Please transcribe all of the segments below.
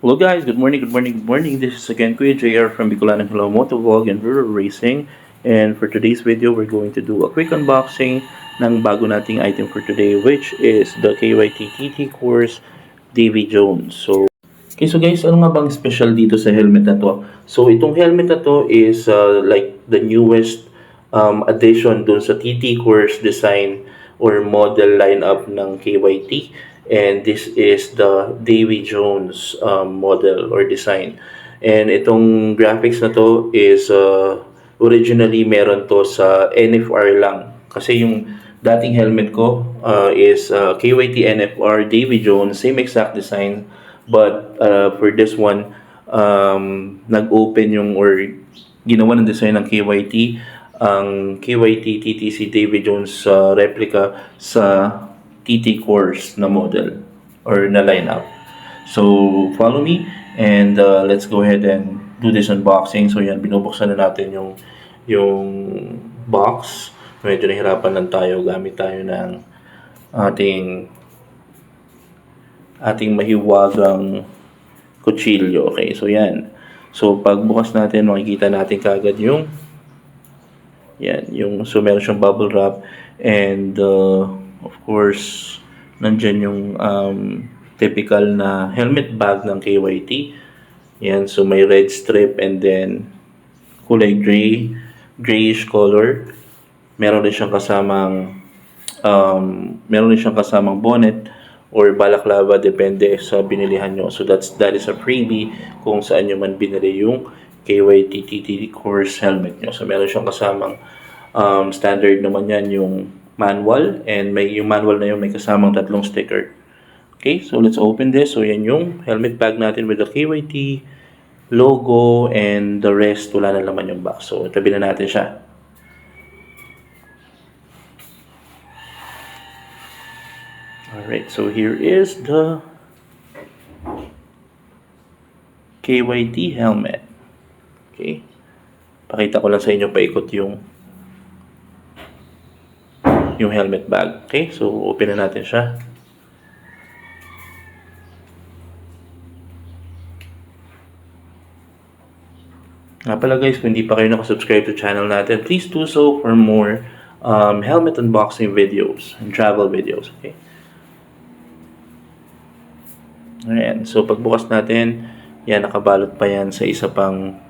Hello guys, good morning, good morning, good morning. This is again Kuya JR from Bicolanang Hello Motovlog and Rural Racing. And for today's video, we're going to do a quick unboxing ng bago nating item for today, which is the KYT TT Course Davy Jones. So guys, ano nga bang special dito sa helmet na to? So itong helmet na to is like the newest addition dun sa TT Course design or model lineup ng KYT. And this is the Davy Jones model or design. And itong graphics na to is originally meron to sa NFR lang. Kasi yung dating helmet ko is KYT NFR Davy Jones, same exact design. But for this one, nag-open yung or ginawa ng design ng KYT ang KYT TTC Davy Jones replica sa TT course na model or na lineup. So, follow me and let's go ahead and do this unboxing. So, yan, binubuksan na natin yung box. Medyo nahirapan lang tayo. Gamit tayo ng ating mahiwagang kutsilyo. Okay, so yan. So, pagbukas natin, makikita natin kagad yung so meron siyang bubble wrap and of course, nandyan yung typical na helmet bag ng KYT. Yan, so may red strip and then kulay grayish color. Meron din siyang kasamang bonnet or balaklava, depende sa binilihan nyo. So that is a freebie kung saan nyo man binili yung KYT TT course helmet nyo. So meron siyang kasamang standard naman yan yung manual, and yung manual na yun may kasamang 3 sticker. Okay, so let's open this. So yan yung helmet bag natin with the KYT logo, and the rest wala na naman yung box. So tabi na natin siya. Alright, so here is the KYT helmet. Okay, pakita ko lang sa inyo paikot yung helmet bag. Okay, so open na natin siya. Nga pala guys, kung hindi pa kayo nakasubscribe to channel natin, please do so for more helmet unboxing videos and travel videos. Okay. Ayan, so pagbukas natin, yan, nakabalot pa yan sa isa pang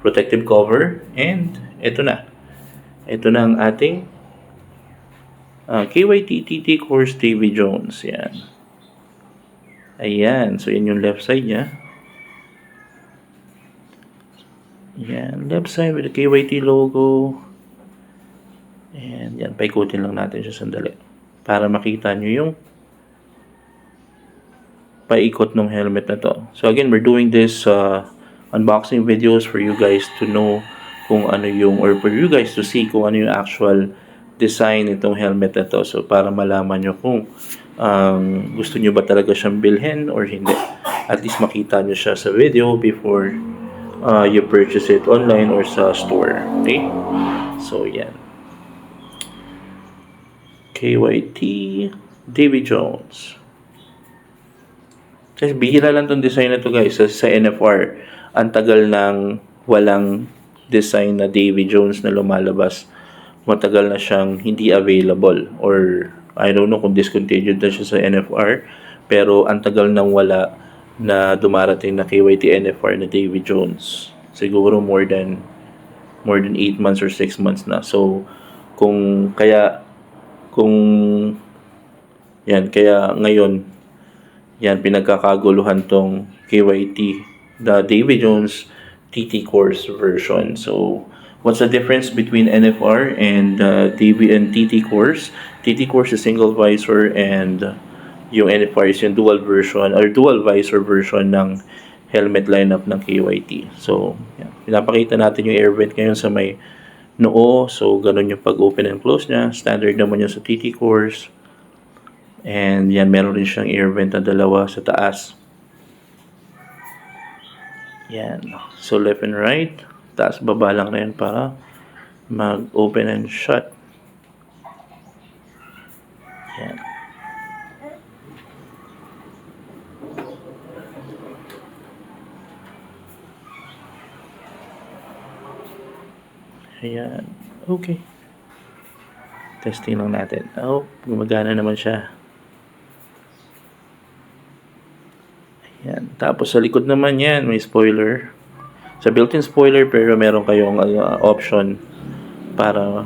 protective cover, and ito na ang ating KYT TT Course Davy Jones. Yan. Ayan, so yan yung left side niya. Yan, left side with the KYT logo. And yan, paikutin lang natin siya sandali para makita nyo yung paikot ng helmet na to. So again, we're doing this unboxing videos for you guys to know kung ano yung, or for you guys to see kung ano yung actual design nitong helmet na to. So para malaman nyo kung gusto nyo ba talaga siyang bilhin or hindi. At least makita nyo siya sa video before you purchase it online or sa store. Okay? So yan. KYT Davy Jones. Kasi bihira lang tong design na to guys. Sa NFR, ang tagal nang walang design na Davy Jones na lumalabas. Matagal na siyang hindi available, or I don't know kung discontinued na siya sa NFR, pero ang tagal nang wala na dumarating na KYT NFR na Davy Jones. Siguro more than 8 months or 6 months na. So kaya ngayon yan, pinagkakaguluhan tong KYT, the Davy Jones TT course version. So, what's the difference between NFR and Davy and TT course? TT course is single visor, and yung NFR is yung dual version or dual visor version ng helmet lineup ng KYT. So, yan. Pinapakita natin yung air vent ngayon sa may noo. So, ganun yung pag-open and close niya. Standard naman yun sa TT course. And yan, meron rin siyang air vent na dalawa sa taas. Yan. So left and right. Taas baba lang na yan para mag-open and shut. Yan. Ayan. Okay. Testing lang natin. Oh, gumagana naman siya. Ayan. Tapos sa likod naman yan, may spoiler. Sa built-in spoiler, pero meron kayong option para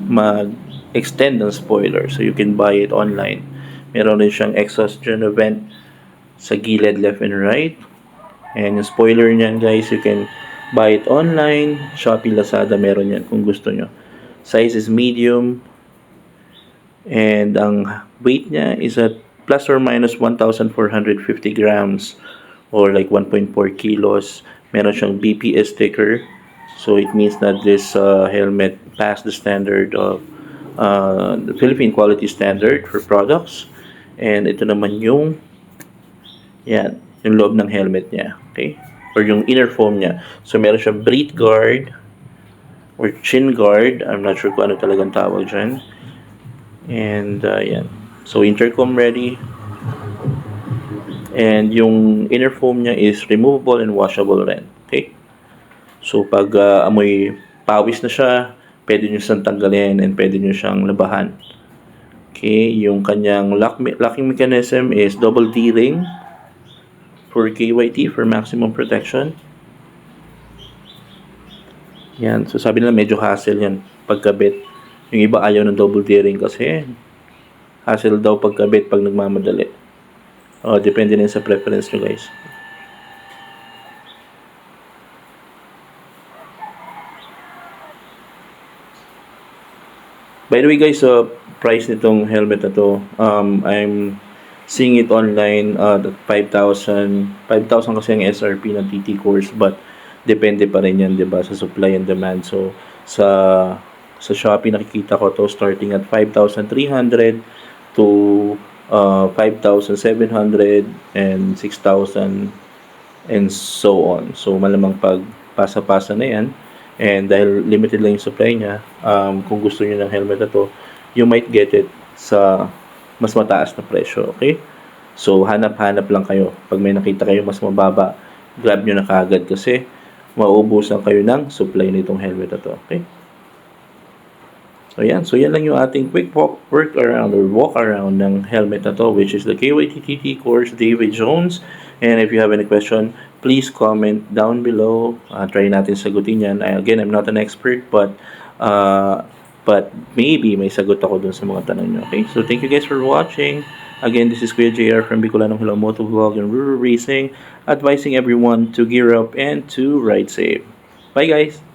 mag-extend ng spoiler. So you can buy it online. Meron din siyang exhaust dyan vent sa gilid left and right. And yung spoiler niyan guys, you can buy it online. Shopee, Lazada, meron yan kung gusto nyo. Size is medium. And ang weight niya is at plus or minus 1,450 grams or like 1.4 kilos. Meron siyang BPS sticker. So it means that this helmet passed the standard of the Philippine quality standard for products. And ito naman yung yung loob ng helmet niya. Okay? Or yung inner foam niya. So meron siyang breath guard or chin guard. I'm not sure kung ano talagang tawag dyan. And yan. So intercom ready. And yung inner foam niya is removable and washable rin. Okay? So pag amoy pawis na siya, pwede nyo siyang tanggalin and pwede nyo siyang labahan. Okay? Yung kanyang locking mechanism is double D-ring for KYT for maximum protection. Yan. So sabi nila medyo hassle yan pagkabit. Yung iba ayaw ng double D-ring kasi hassle daw pagkabit pag nagmamadali. Depende din sa preference nyo guys. By the way guys, price nitong helmet na to, I'm seeing it online at 5,000 kasi ang SRP ng TT course, but depende pa rin yan, 'di ba, sa supply and demand. So sa Shopee nakikita ko to starting at 5,300 to 5,700 and 6,000 and so on. So malamang pag pasa-pasa na yan, and dahil limited lang yung supply niya, kung gusto niyo ng helmet na to, you might get it sa mas mataas na presyo. Okay? So hanap-hanap lang kayo. Pag may nakita kayo mas mababa, grab nyo na kaagad kasi mauubusan kayo ng supply nitong helmet na to. Okay? So yan lang yung ating quick walk around ng helmet na to, which is the KYT course David Jones. And if you have any question, please comment down below. Try natin sagutin yan. Again, I'm not an expert, but maybe may sagot ako dun sa mga tanong nyo. Okay, so thank you guys for watching. Again, this is Kuya JR from Bicolanong Hello Motovlog and Rural Racing, advising everyone to gear up and to ride safe. Bye guys!